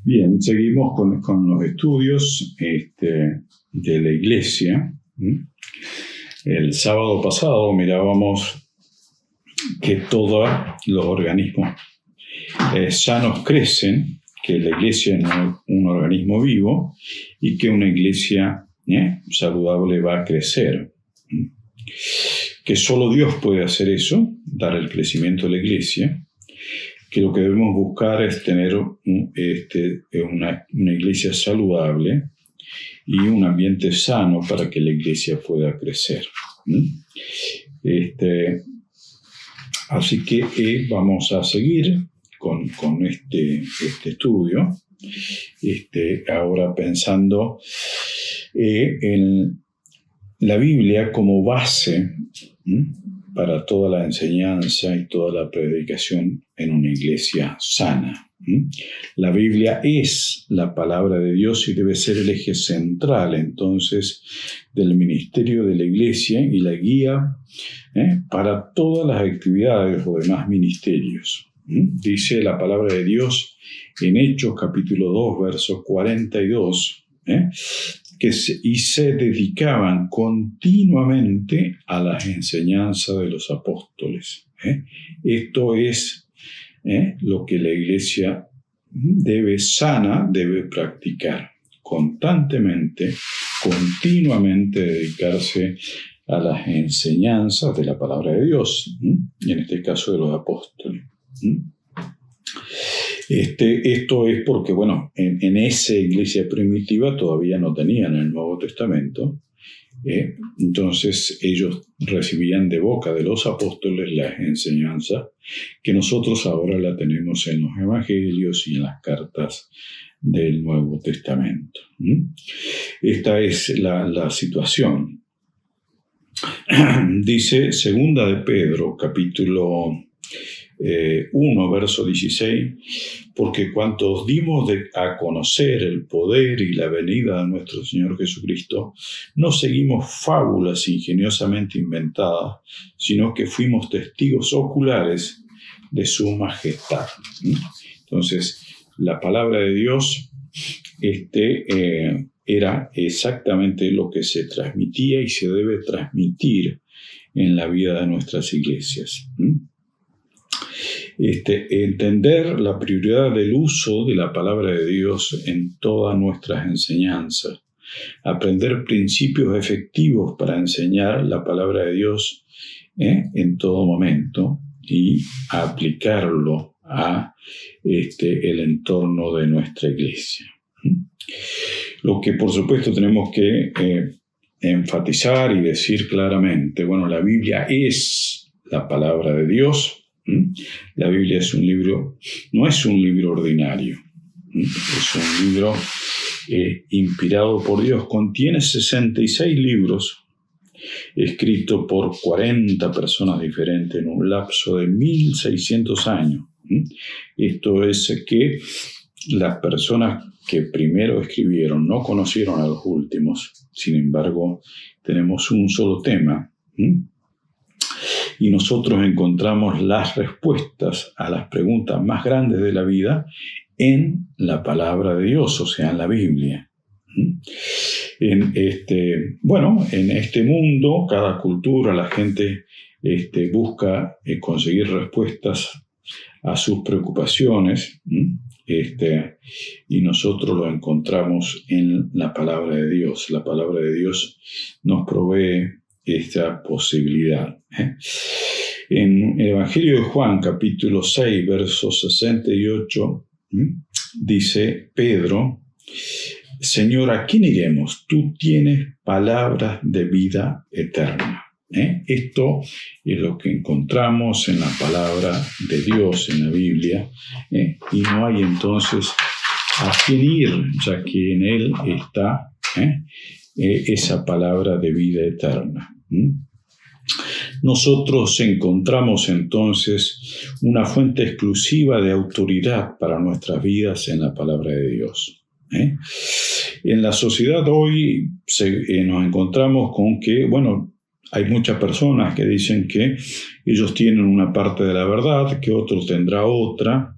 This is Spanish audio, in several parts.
Bien, seguimos con los estudios de la Iglesia. El sábado pasado mirábamos que todos los organismos sanos crecen, que la Iglesia es un organismo vivo y que una Iglesia saludable va a crecer. Que solo Dios puede hacer eso, dar el crecimiento de la Iglesia. Que lo que debemos buscar es tener una iglesia saludable y un ambiente sano para que la iglesia pueda crecer. Así que vamos a seguir con este estudio, ahora pensando en la Biblia como base para toda la enseñanza y toda la predicación en una iglesia sana. La Biblia es la palabra de Dios y debe ser el eje central, entonces, del ministerio de la iglesia y la guía para todas las actividades o demás ministerios. Dice la palabra de Dios en Hechos capítulo 2, verso 42, y se dedicaban continuamente a las enseñanzas de los apóstoles. Esto es lo que la iglesia debe practicar constantemente, continuamente dedicarse a las enseñanzas de la palabra de Dios, y en este caso de los apóstoles. Esto es porque, en esa iglesia primitiva todavía no tenían el Nuevo Testamento, entonces ellos recibían de boca de los apóstoles las enseñanzas que nosotros ahora la tenemos en los evangelios y en las cartas del Nuevo Testamento. Esta es la situación. Dice segunda de Pedro, capítulo 1, verso 16, porque cuantos dimos a conocer el poder y la venida de nuestro Señor Jesucristo, no seguimos fábulas ingeniosamente inventadas, sino que fuimos testigos oculares de su majestad. Entonces, la palabra de Dios era exactamente lo que se transmitía y se debe transmitir en la vida de nuestras iglesias. Entender la prioridad del uso de la palabra de Dios en todas nuestras enseñanzas, aprender principios efectivos para enseñar la palabra de Dios en todo momento y aplicarlo a el entorno de nuestra iglesia. Lo que por supuesto tenemos que enfatizar y decir claramente, la Biblia es la palabra de Dios. La Biblia no es un libro ordinario, es un libro inspirado por Dios. Contiene 66 libros escritos por 40 personas diferentes en un lapso de 1600 años. Esto es que las personas que primero escribieron no conocieron a los últimos, sin embargo tenemos un solo tema. Y nosotros encontramos las respuestas a las preguntas más grandes de la vida en la palabra de Dios, o sea, en la Biblia. En este mundo, cada cultura, la gente busca conseguir respuestas a sus preocupaciones, y nosotros lo encontramos en la palabra de Dios. La palabra de Dios nos provee esta posibilidad. En el Evangelio de Juan, capítulo 6, verso 68, dice Pedro: Señor, ¿a quién iremos? Tú tienes palabras de vida eterna. Esto es lo que encontramos en la palabra de Dios, en la Biblia, y no hay entonces a quién ir, ya que en Él está esa palabra de vida eterna. Nosotros encontramos entonces una fuente exclusiva de autoridad para nuestras vidas en la palabra de Dios. En la sociedad hoy nos encontramos con que, hay muchas personas que dicen que ellos tienen una parte de la verdad, que otro tendrá otra,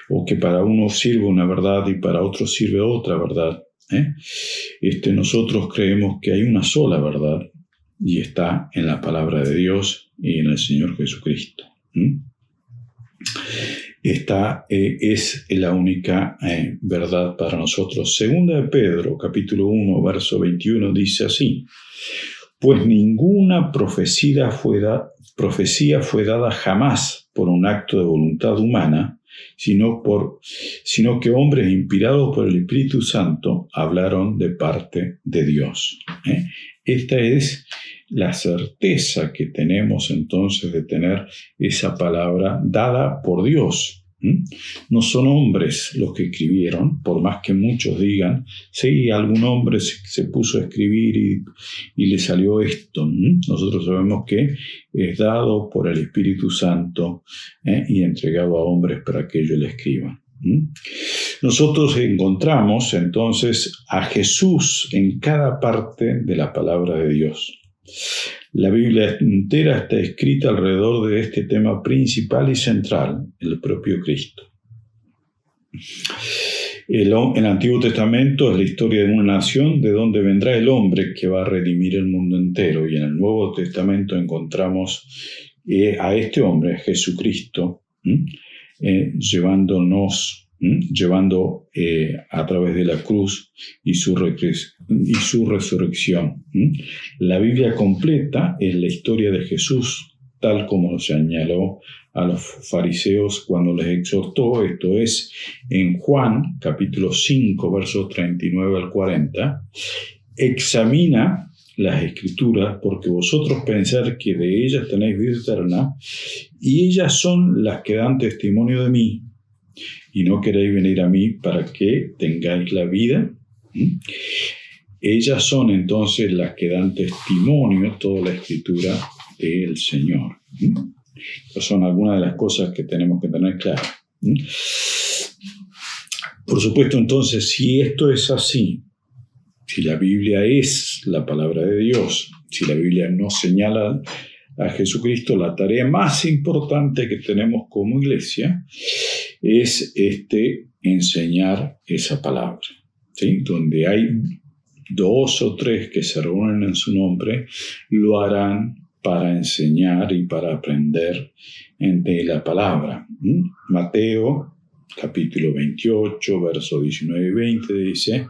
o que para uno sirve una verdad y para otro sirve otra verdad. Nosotros creemos que hay una sola verdad y está en la palabra de Dios y en el Señor Jesucristo. Esta es la única verdad para nosotros. Segunda de Pedro, capítulo 1, verso 21, dice así: pues ninguna profecía fue dada jamás por un acto de voluntad humana, sino que hombres inspirados por el Espíritu Santo hablaron de parte de Dios. Esta es la certeza que tenemos entonces de tener esa palabra dada por Dios. No son hombres los que escribieron, por más que muchos digan, sí, algún hombre se puso a escribir y le salió esto. Nosotros sabemos que es dado por el Espíritu Santo y entregado a hombres para que ellos le escriban. Nosotros encontramos entonces a Jesús en cada parte de la palabra de Dios. La Biblia entera está escrita alrededor de este tema principal y central, el propio Cristo. El Antiguo Testamento es la historia de una nación de donde vendrá el hombre que va a redimir el mundo entero, y en el Nuevo Testamento encontramos a este hombre, Jesucristo, llevando a través de la cruz y su resurrección. La Biblia completa es la historia de Jesús, tal como lo señaló a los fariseos cuando les exhortó, esto es, en Juan, capítulo 5, versos 39 al 40, examina las Escrituras, porque vosotros pensáis que de ellas tenéis vida eterna, y ellas son las que dan testimonio de mí, y no queréis venir a mí para que tengáis la vida. Ellas son entonces las que dan testimonio, toda la Escritura del Señor. Estas son algunas de las cosas que tenemos que tener claras. Por supuesto, entonces, si esto es así, si la Biblia es la palabra de Dios, si la Biblia nos señala a Jesucristo, la tarea más importante que tenemos como iglesia es enseñar esa palabra, ¿sí? Donde hay 2 o 3 que se reúnen en su nombre, lo harán para enseñar y para aprender de la palabra. Mateo, capítulo 28, versos 19 y 20, dice: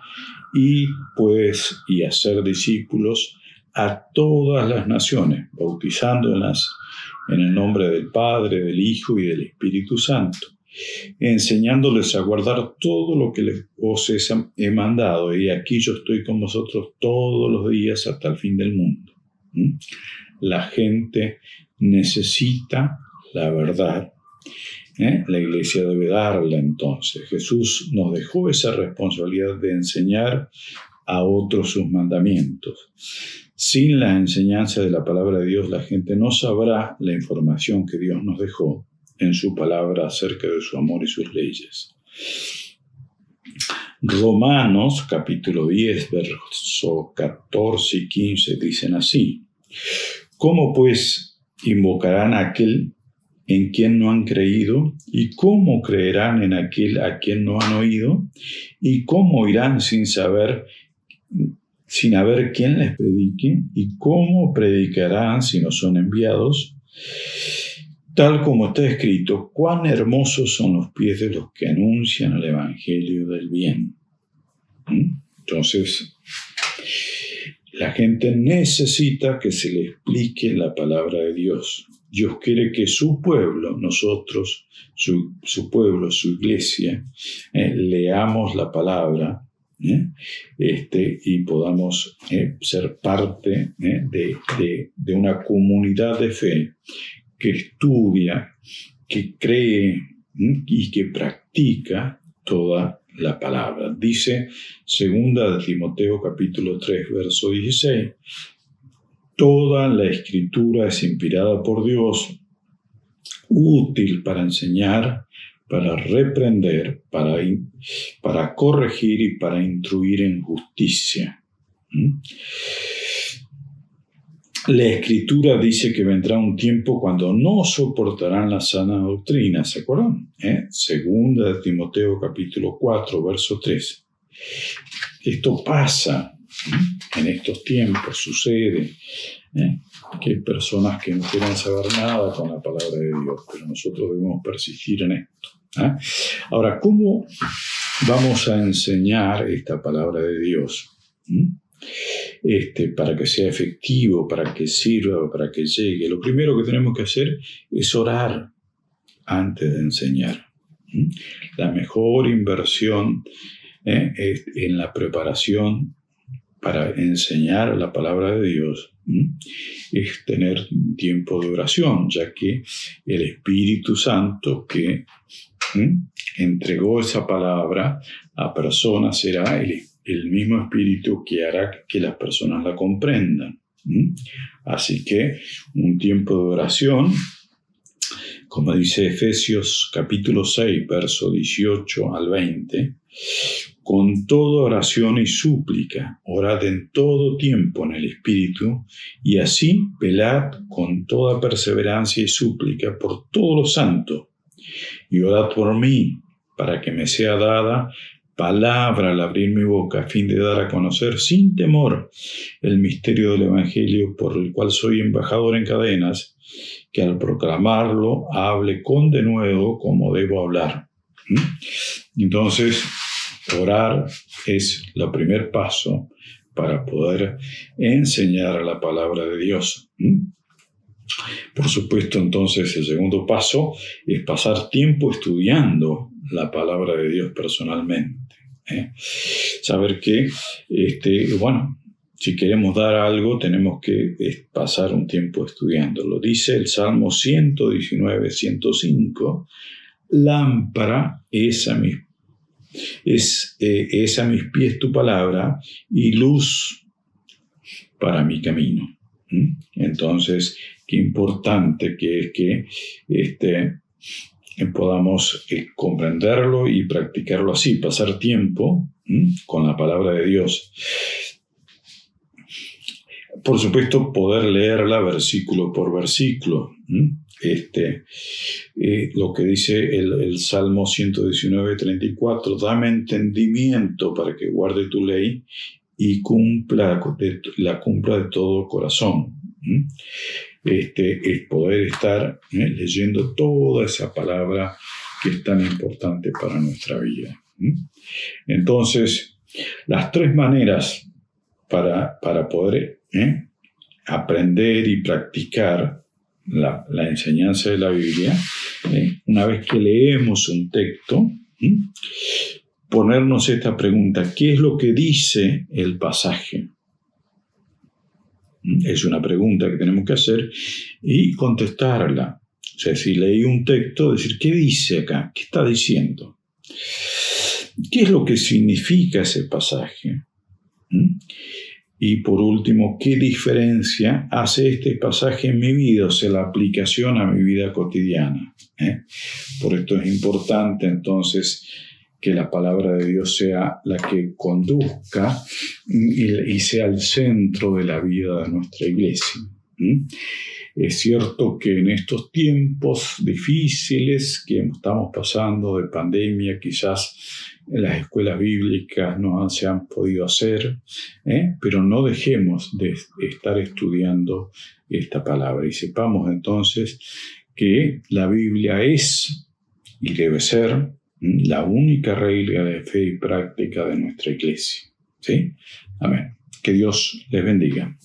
y hacer discípulos a todas las naciones, bautizándolas en el nombre del Padre, del Hijo y del Espíritu Santo, enseñándoles a guardar todo lo que os he mandado, y aquí yo estoy con vosotros todos los días hasta el fin del mundo. La gente necesita la verdad. La iglesia debe darla entonces. Jesús nos dejó esa responsabilidad de enseñar a otros sus mandamientos. Sin la enseñanza de la palabra de Dios, la gente no sabrá la información que Dios nos dejó en su palabra acerca de su amor y sus leyes. Romanos, capítulo 10, versos 14 y 15, dicen así: ¿cómo pues invocarán a aquel en quien no han creído? ¿Y cómo creerán en aquel a quien no han oído? ¿Y cómo irán sin haber quien les predique? ¿Y cómo predicarán si no son enviados? Tal como está escrito: cuán hermosos son los pies de los que anuncian el evangelio del bien. Entonces, la gente necesita que se le explique la palabra de Dios. Dios quiere que su pueblo, nosotros, su pueblo, su iglesia, leamos la palabra y podamos ser parte de una comunidad de fe que estudia, que cree y que practica toda la palabra. Dice 2 de Timoteo capítulo 3, verso 16: toda la Escritura es inspirada por Dios, útil para enseñar, para reprender, para corregir y para instruir en justicia. la Escritura dice que vendrá un tiempo cuando no soportarán la sana doctrina, ¿se acuerdan? Segunda de Timoteo capítulo 4, verso 3. Esto pasa en estos tiempos, sucede, que hay personas que no quieren saber nada con la palabra de Dios, pero nosotros debemos persistir en esto. Ahora, ¿cómo vamos a enseñar esta palabra de Dios? Para que sea efectivo, para que sirva, para que llegue. Lo primero que tenemos que hacer es orar antes de enseñar. La mejor inversión en la preparación para enseñar la palabra de Dios es tener tiempo de oración, ya que el Espíritu Santo que entregó esa palabra a personas será el mismo Espíritu que hará que las personas la comprendan. Así que un tiempo de oración, como dice Efesios capítulo 6, verso 18 al 20, con toda oración y súplica, orad en todo tiempo en el Espíritu, y así velad con toda perseverancia y súplica por todos los santos, y orad por mí, para que me sea dada palabra al abrir mi boca, a fin de dar a conocer sin temor el misterio del Evangelio, por el cual soy embajador en cadenas, que al proclamarlo hable con denuedo como debo hablar. Entonces, orar es el primer paso para poder enseñar la palabra de Dios. Por supuesto, entonces, el segundo paso es pasar tiempo estudiando la palabra de Dios personalmente. Saber que, si queremos dar algo, tenemos que pasar un tiempo estudiándolo. Dice el Salmo 119, 105, lámpara es a mis pies tu palabra y luz para mi camino. Entonces, qué importante que es que podamos comprenderlo y practicarlo así, pasar tiempo con la palabra de Dios. Por supuesto, poder leerla versículo por versículo. Lo que dice el Salmo 119, 34, dame entendimiento para que guarde tu ley y la cumpla de todo corazón. Es poder estar leyendo toda esa palabra que es tan importante para nuestra vida. Entonces, las tres maneras para poder aprender y practicar la enseñanza de la Biblia, una vez que leemos un texto, ponernos esta pregunta: ¿qué es lo que dice el pasaje? Es una pregunta que tenemos que hacer y contestarla. O sea, si leí un texto, decir, ¿qué dice acá? ¿Qué está diciendo? ¿Qué es lo que significa ese pasaje? Y por último, ¿qué diferencia hace este pasaje en mi vida? O sea, la aplicación a mi vida cotidiana. Por esto es importante, entonces, que la palabra de Dios sea la que conduzca y sea el centro de la vida de nuestra iglesia. Es cierto que en estos tiempos difíciles que estamos pasando de pandemia, quizás las escuelas bíblicas no se han podido hacer, pero no dejemos de estar estudiando esta palabra y sepamos entonces que la Biblia es y debe ser la única regla de fe y práctica de nuestra iglesia. ¿Sí? Amén. Que Dios les bendiga.